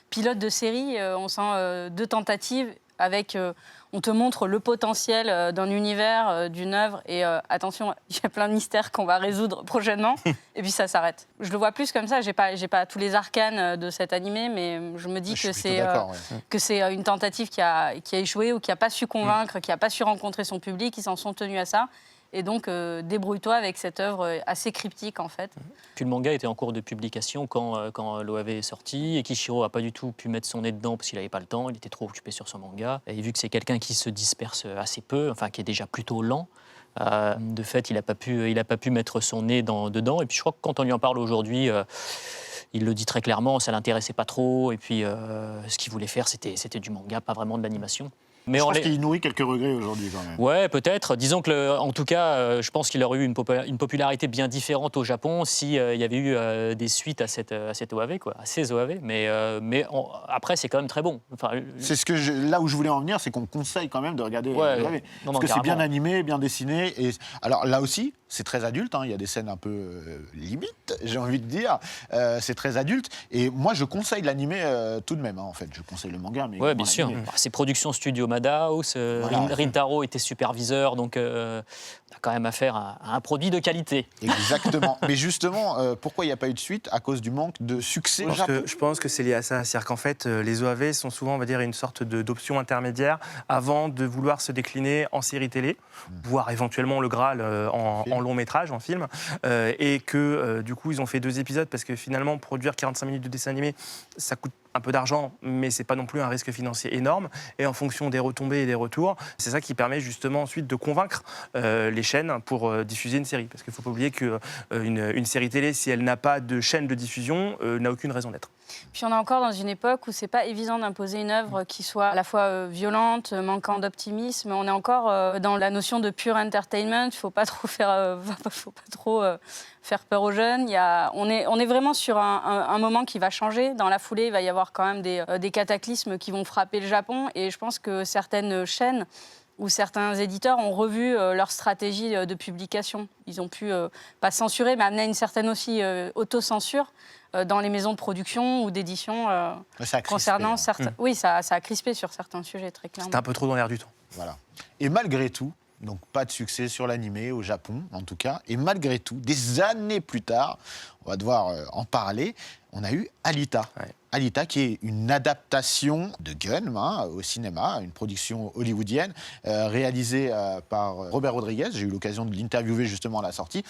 pilote de série. On sent 2 tentatives avec... on te montre le potentiel d'un univers, d'une œuvre, et attention, il y a plein de mystères qu'on va résoudre prochainement, et puis ça s'arrête. Je le vois plus comme ça, j'ai pas tous les arcanes de cet animé, mais je me dis que c'est une tentative qui a échoué, ou qui n'a pas su convaincre, qui n'a pas su rencontrer son public, ils s'en sont tenus à ça. Et donc, débrouille-toi avec cette œuvre assez cryptique, en fait. Puis le manga était en cours de publication quand l'OAV est sorti. Et Kishiro n'a pas du tout pu mettre son nez dedans parce qu'il n'avait pas le temps. Il était trop occupé sur son manga. Et vu que c'est quelqu'un qui se disperse assez peu, enfin qui est déjà plutôt lent, de fait, il n'a pas pu mettre son nez dedans. Et puis je crois que quand on lui en parle aujourd'hui, il le dit très clairement, ça ne l'intéressait pas trop. Et puis ce qu'il voulait faire, c'était du manga, pas vraiment de l'animation. Mais je pense qu'il nourrit quelques regrets aujourd'hui, quand même. Ouais, peut-être. Disons que, en tout cas, je pense qu'il aurait eu une popularité bien différente au Japon s'il y avait eu des suites à cette OAV, quoi, à ces OAV. Mais après, c'est quand même très bon. Enfin, c'est là où je voulais en venir, c'est qu'on conseille quand même de regarder l'OAV. Parce que c'est bien animé, bien dessiné. Et alors là aussi, c'est très adulte. Il y a des scènes un peu limites, j'ai envie de dire. C'est très adulte. Et moi, je conseille l'animé tout de même. En fait, je conseille le manga, mais ouais, bien sûr. C'est production studio Madhouse. Rintaro était superviseur, donc on a quand même affaire à un produit de qualité. Exactement. Mais justement, pourquoi il n'y a pas eu de suite? À cause du manque de succès au Japon. Je pense que c'est lié à ça. C'est-à-dire qu'en fait, les OAV sont souvent, on va dire, une sorte d'option intermédiaire avant de vouloir se décliner en série télé, voire éventuellement le Graal en long métrage, en film. Et que, du coup, ils ont fait 2 épisodes parce que finalement, produire 45 minutes de dessin animé, ça coûte un peu d'argent, mais c'est pas non plus un risque financier énorme. Et en fonction des retombées et des retours, c'est ça qui permet justement ensuite de convaincre les chaînes pour diffuser une série. Parce qu'il ne faut pas oublier qu'une série télé, si elle n'a pas de chaîne de diffusion, n'a aucune raison d'être. Puis on est encore dans une époque où c'est pas évident d'imposer une œuvre qui soit à la fois violente, manquant d'optimisme. On est encore dans la notion de pure entertainment. Il faut pas trop faire peur aux jeunes. On est vraiment sur un moment qui va changer. Dans la foulée, il va y avoir quand même des cataclysmes qui vont frapper le Japon. Et je pense que certaines chaînes où certains éditeurs ont revu leur stratégie de publication. Ils ont pu, pas censurer, mais amener une certaine aussi autocensure dans les maisons de production ou d'édition concernant certains... Oui, ça a crispé sur certains sujets, très clairement. C'était un peu trop dans l'air du temps. Voilà. Et malgré tout, donc pas de succès sur l'animé au Japon, en tout cas, et malgré tout, des années plus tard, on va devoir en parler, on a eu Alita. Ouais. Alita, qui est une adaptation de Gun au cinéma, une production hollywoodienne, réalisée par Robert Rodriguez. J'ai eu l'occasion de l'interviewer justement à la sortie.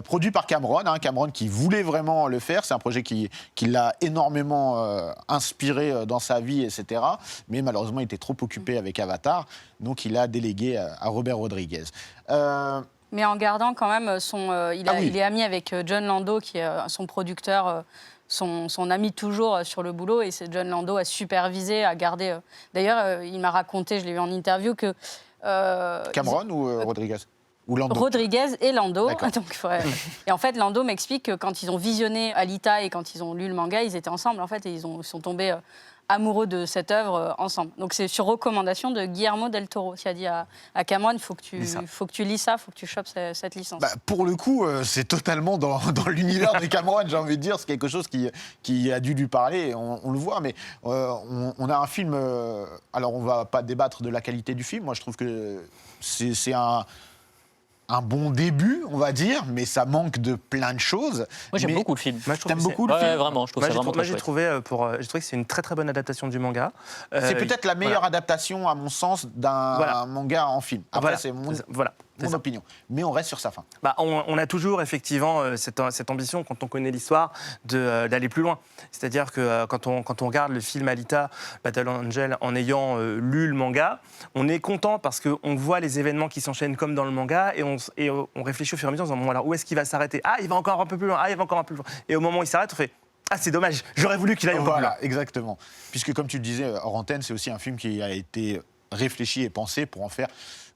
Produit par Cameron, Cameron qui voulait vraiment le faire. C'est un projet qui l'a énormément inspiré dans sa vie, etc. Mais malheureusement, il était trop occupé avec Avatar. Donc, il a délégué à Robert Rodriguez. Mais en gardant quand même il est ami avec John Lando, qui est son producteur, son ami toujours sur le boulot. Et c'est John Lando a supervisé, a gardé... D'ailleurs, il m'a raconté, je l'ai vu en interview, que... Cameron ou Rodriguez? Ou Lando? Rodriguez et Lando. Donc, et en fait, Lando m'explique que quand ils ont visionné Alita et quand ils ont lu le manga, ils étaient ensemble, en fait, et ils sont tombés amoureux de cette œuvre ensemble. Donc c'est sur recommandation de Guillermo del Toro qui a dit à Cameron, il faut que tu lis ça, il faut que tu chopes cette licence. Pour le coup, c'est totalement dans l'univers de Cameron, j'ai envie de dire. C'est quelque chose qui a dû lui parler, on le voit. Mais on a un film... alors, on ne va pas débattre de la qualité du film. Moi, je trouve que c'est un bon début, on va dire, mais ça manque de plein de choses. Moi, j'aime beaucoup le film. T'aimes beaucoup le film? Ouais, vraiment, je trouve ça vraiment très j'ai chouette. trouvé que c'est une très très bonne adaptation du manga. C'est peut-être la meilleure adaptation, à mon sens, d'un manga en film. Après, c'est mon opinion. Mais on reste sur sa fin. On a toujours effectivement cette ambition, quand on connaît l'histoire, d'aller plus loin. C'est-à-dire que quand on regarde le film Alita Battle Angel en ayant lu le manga, on est content parce qu'on voit les événements qui s'enchaînent comme dans le manga et on réfléchit au fur et à mesure en disant, bon, alors où est-ce qu'il va s'arrêter? Ah, il va encore un peu plus loin. Ah, il va encore un peu plus loin. Et au moment où il s'arrête, on fait, ah, c'est dommage, j'aurais voulu qu'il aille encore plus loin. Voilà, exactement. Puisque, comme tu le disais, hors antenne, c'est aussi un film qui a été réfléchi et pensé pour en faire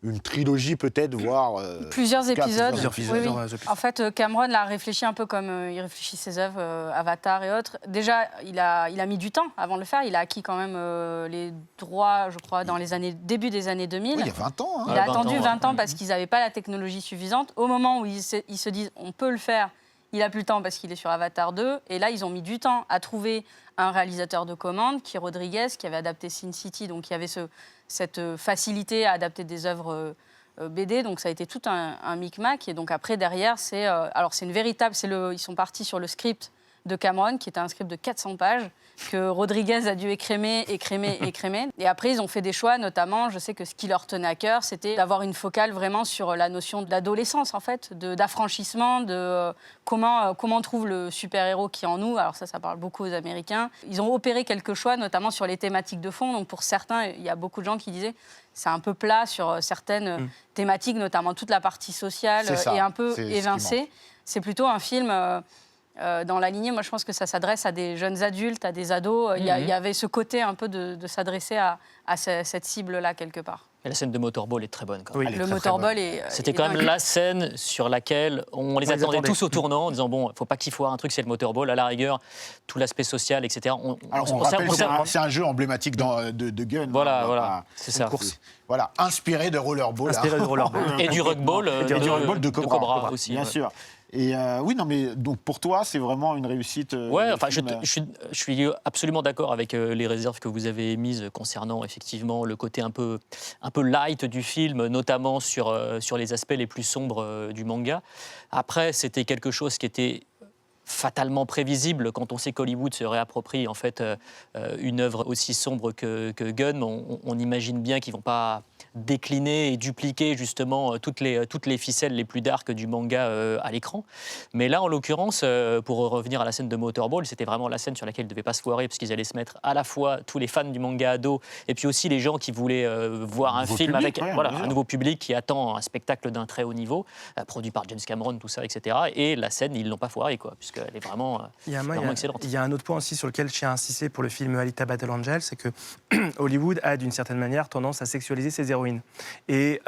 une trilogie peut-être, voire... plusieurs épisodes. Oui. En fait, Cameron l'a réfléchi un peu comme il réfléchit ses œuvres, Avatar et autres. Déjà, il a mis du temps avant de le faire. Il a acquis quand même les droits, je crois, dans début des années 2000. Oui, il y a 20 ans. Hein. Il a attendu 20 ans parce qu'ils n'avaient pas la technologie suffisante. Au moment où ils se disent on peut le faire, il n'a plus le temps parce qu'il est sur Avatar 2. Et là, ils ont mis du temps à trouver un réalisateur de commande, qui est Rodriguez, qui avait adapté Sin City, donc il y avait cette facilité à adapter des œuvres BD. Donc ça a été tout un micmac. Et donc après, derrière, c'est une véritable... ils sont partis sur le script de Cameron, qui était un script de 400 pages, que Rodriguez a dû écrémer. Et après, ils ont fait des choix, notamment, je sais que ce qui leur tenait à cœur, c'était d'avoir une focale vraiment sur la notion de l'adolescence, en fait, d'affranchissement, de comment on trouve le super-héros qui est en nous. Alors ça parle beaucoup aux Américains. Ils ont opéré quelques choix, notamment sur les thématiques de fond. Donc pour certains, il y a beaucoup de gens qui disaient c'est un peu plat sur certaines thématiques, notamment toute la partie sociale est un peu évincée. C'est plutôt un film... dans la lignée, moi je pense que ça s'adresse à des jeunes adultes, à des ados. Il y avait ce côté un peu de s'adresser à cette cible-là quelque part. Et la scène de motorball est très bonne. Quand même. Le motorball est... C'était quand même la scène sur laquelle on les attendait tous au tournant en disant bon, il ne faut pas qu'il foire un truc, c'est le motorball. À la rigueur, tout l'aspect social, etc. C'est un jeu emblématique de Gun. Voilà, c'est ça. Voilà, inspiré de rollerball. Et du rugball, de Cobra aussi. Bien sûr. Et oui, non, mais donc pour toi, c'est vraiment une réussite. Je suis absolument d'accord avec les réserves que vous avez émises concernant effectivement le côté un peu light du film, notamment sur les aspects les plus sombres du manga. Après, c'était quelque chose qui était fatalement prévisible quand on sait qu'Hollywood se réapproprie en fait une œuvre aussi sombre que Gun. On imagine bien qu'ils vont pas décliner et dupliquer justement toutes les ficelles les plus dark du manga à l'écran. Mais là, en l'occurrence, pour revenir à la scène de Motorball, c'était vraiment la scène sur laquelle ils ne devaient pas se foirer parce qu'ils allaient se mettre à la fois tous les fans du manga ado et puis aussi les gens qui voulaient voir un film avec un nouveau public qui attend un spectacle d'un très haut niveau, produit par James Cameron, tout ça, etc. Et la scène, ils ne l'ont pas foirée, quoi, puisqu'elle est vraiment excellente. Il y a un autre point aussi sur lequel je tiens à insister pour le film Alita Battle Angel, c'est que Hollywood a d'une certaine manière tendance à sexualiser ses héroïnes. Et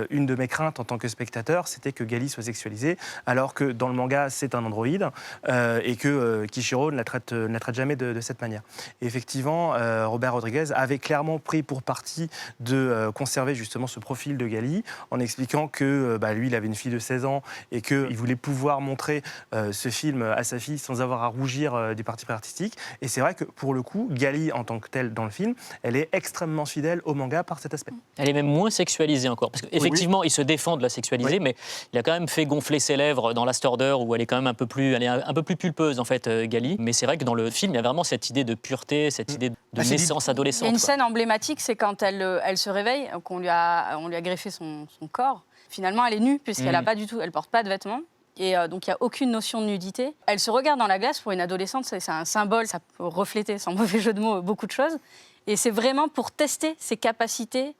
une de mes craintes en tant que spectateur, c'était que Gali soit sexualisée, alors que dans le manga, c'est un androïde et que Kishiro ne la traite jamais de cette manière. Et effectivement, Robert Rodriguez avait clairement pris pour parti de conserver justement ce profil de Gali en expliquant que lui, il avait une fille de 16 ans et qu'il voulait pouvoir montrer ce film à sa fille sans avoir à rougir du parti artistique. Et c'est vrai que pour le coup, Gali, en tant que telle dans le film, elle est extrêmement fidèle au manga par cet aspect. Elle est même moins sexualisée encore. Parce qu'effectivement, il se défend de la sexualiser, mais il a quand même fait gonfler ses lèvres dans Last Order, où elle est quand même un peu plus pulpeuse, en fait, Gali. Mais c'est vrai que dans le film, il y a vraiment cette idée de pureté, cette idée de naissance adolescente. Il y a une scène emblématique, c'est quand elle se réveille, qu'on lui a greffé son corps. Finalement, elle est nue, puisqu'elle ne porte pas de vêtements. Et donc, il n'y a aucune notion de nudité. Elle se regarde dans la glace. Pour une adolescente, c'est un symbole, ça peut refléter, sans mauvais jeu de mots, beaucoup de choses. Et c'est vraiment pour tester ses capacités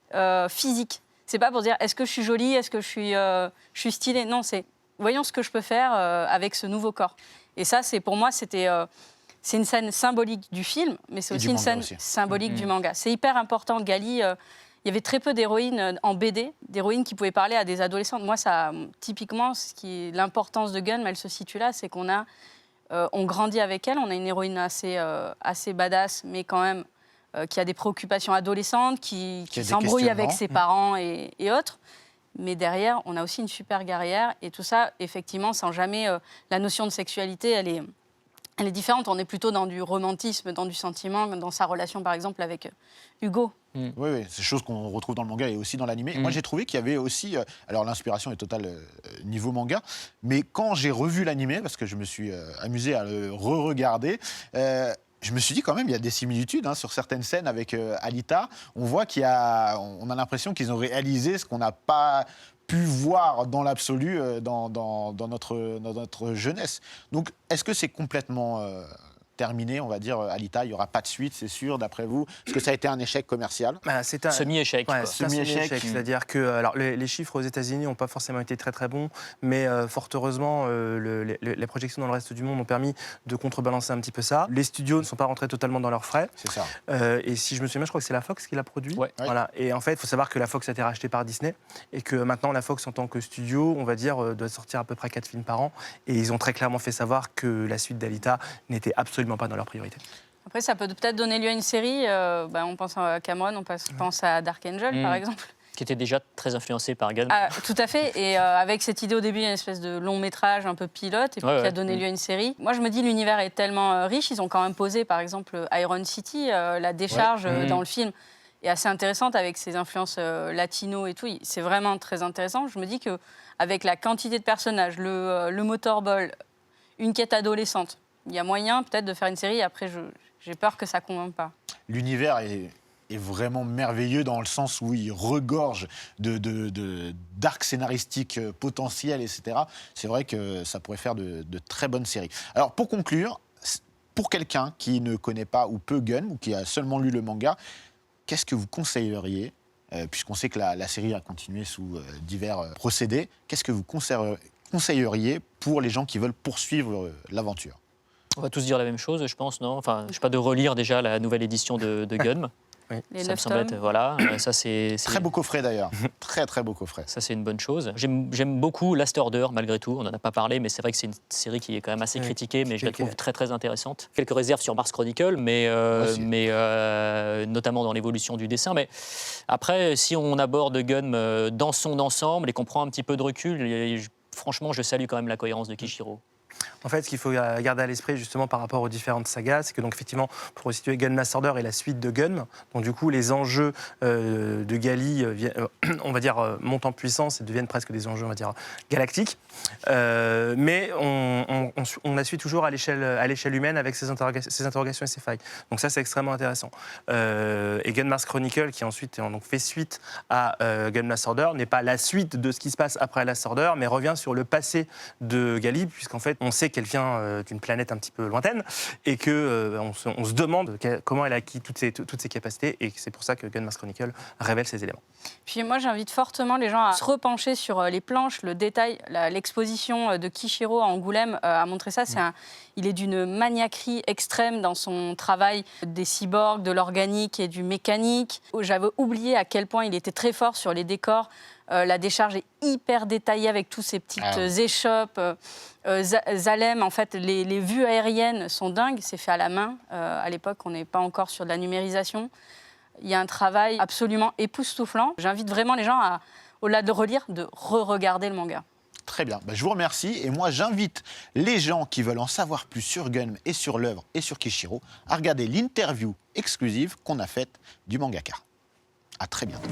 physiques. C'est pas pour dire est-ce que je suis jolie, est-ce que je suis stylée. Non, c'est voyons ce que je peux faire avec ce nouveau corps. Et ça, pour moi, c'est une scène symbolique du film, mais c'est aussi une scène symbolique du manga. C'est hyper important. Gali, il y avait très peu d'héroïnes en BD, d'héroïnes qui pouvaient parler à des adolescentes. Moi, typiquement, l'importance de Gun, elle se situe là, c'est qu'on on grandit avec elle. On a une héroïne assez badass, mais quand même qui a des préoccupations adolescentes, qui Qui a des s'embrouille avec ses questionnements. parents et autres. Mais derrière, on a aussi une super guerrière. Et tout ça, effectivement, sans jamais... la notion de sexualité, elle est différente. On est plutôt dans du romantisme, dans du sentiment, dans sa relation, par exemple, avec Hugo. Oui, oui, c'est des choses qu'on retrouve dans le manga et aussi dans l'animé. Moi, j'ai trouvé qu'il y avait aussi... alors, l'inspiration est totale niveau manga, mais quand j'ai revu l'animé, parce que je me suis amusé à le re-regarder, je me suis dit quand même, il y a des similitudes sur certaines scènes avec Alita. On voit on a l'impression qu'ils ont réalisé ce qu'on n'a pas pu voir dans l'absolu dans notre jeunesse. Donc, est-ce que c'est complètement terminé, on va dire, Alita, il n'y aura pas de suite, c'est sûr, d'après vous? Est-ce que ça a été un échec commercial? C'est un Semi-échec. Ouais, quoi. c'est un Semi-échec. C'est-à-dire que alors, les chiffres aux États-Unis n'ont pas forcément été très très bons, mais fort heureusement, les projections dans le reste du monde ont permis de contrebalancer un petit peu ça. Les studios ne sont pas rentrés totalement dans leurs frais. C'est ça. Et si je me souviens bien, je crois que c'est la Fox qui l'a produit. Ouais. Voilà. Et en fait, il faut savoir que la Fox a été rachetée par Disney et que maintenant la Fox, en tant que studio, on va dire, doit sortir à peu près 4 films par an. Et ils ont très clairement fait savoir que la suite d'Alita n'était absolument pas dans leur priorité. Après, ça peut peut-être donner lieu à une série. On pense à Cameron, pense à Dark Angel, par exemple. Qui était déjà très influencé par Gunn. Ah, tout à fait. Et avec cette idée au début, une espèce de long métrage un peu pilote, et puis qui a donné lieu à une série. Moi, je me dis, l'univers est tellement riche. Ils ont quand même posé, par exemple, Iron City, la décharge dans le film, est assez intéressante avec ses influences latino et tout. C'est vraiment très intéressant. Je me dis qu'avec la quantité de personnages, le motorball, une quête adolescente, il y a moyen peut-être de faire une série. Après, j'ai peur que ça ne convainque pas. L'univers est vraiment merveilleux dans le sens où il regorge d'arcs scénaristiques potentiels, etc. C'est vrai que ça pourrait faire de très bonnes séries. Alors, pour conclure, pour quelqu'un qui ne connaît pas ou peu Gun, ou qui a seulement lu le manga, qu'est-ce que vous conseilleriez, puisqu'on sait que la série a continué sous divers procédés, qu'est-ce que vous conseilleriez pour les gens qui veulent poursuivre l'aventure? On va tous dire la même chose, je pense, non? Enfin, je sais pas, de relire déjà la nouvelle édition de Gun. Les Ça me 9 semble être, tomes. voilà, ça c'est... Très beau coffret d'ailleurs, très très beau coffret. Ça, c'est une bonne chose. J'aime beaucoup Last Order, malgré tout. On n'en a pas parlé, mais c'est vrai que c'est une série qui est quand même assez critiquée, mais je la trouve très, très intéressante. Quelques réserves sur Mars Chronicle, mais notamment dans l'évolution du dessin. Mais après, si on aborde Gun dans son ensemble et qu'on prend un petit peu de recul, franchement, je salue quand même la cohérence de Kishiro. En fait, ce qu'il faut garder à l'esprit justement par rapport aux différentes sagas, c'est que donc effectivement, pour situer Gun Last Order est la suite de Gun. Donc du coup, les enjeux de Gali, on va dire, montent en puissance et deviennent presque des enjeux, on va dire, galactiques. Mais on la suit toujours à l'échelle humaine avec ses interrogations et ses failles. Donc ça, c'est extrêmement intéressant. Et Gun Mars Chronicle, qui ensuite donc fait suite à Gun Last Order, n'est pas la suite de ce qui se passe après Last Order, mais revient sur le passé de Gali, puisqu'en fait, on sait qu'elle vient d'une planète un petit peu lointaine et qu'on se demande comment elle a acquis toutes ses capacités, et c'est pour ça que Gun Mars Chronicle révèle ces éléments. Puis moi, j'invite fortement les gens à se repencher sur les planches, le détail, l'exposition de Kishiro à Angoulême a montré ça. Il est d'une maniaquerie extrême dans son travail des cyborgs, de l'organique et du mécanique. J'avais oublié à quel point il était très fort sur les décors. La décharge est hyper détaillée avec tous ces petites échoppes. Zalem, en fait, les vues aériennes sont dingues. C'est fait à la main. À l'époque, on n'est pas encore sur de la numérisation. Il y a un travail absolument époustouflant. J'invite vraiment les gens à, au-delà de relire, de re-regarder le manga. Très bien, je vous remercie. Et moi, j'invite les gens qui veulent en savoir plus sur Gun et sur l'œuvre et sur Kishiro à regarder l'interview exclusive qu'on a faite du mangaka. À très bientôt.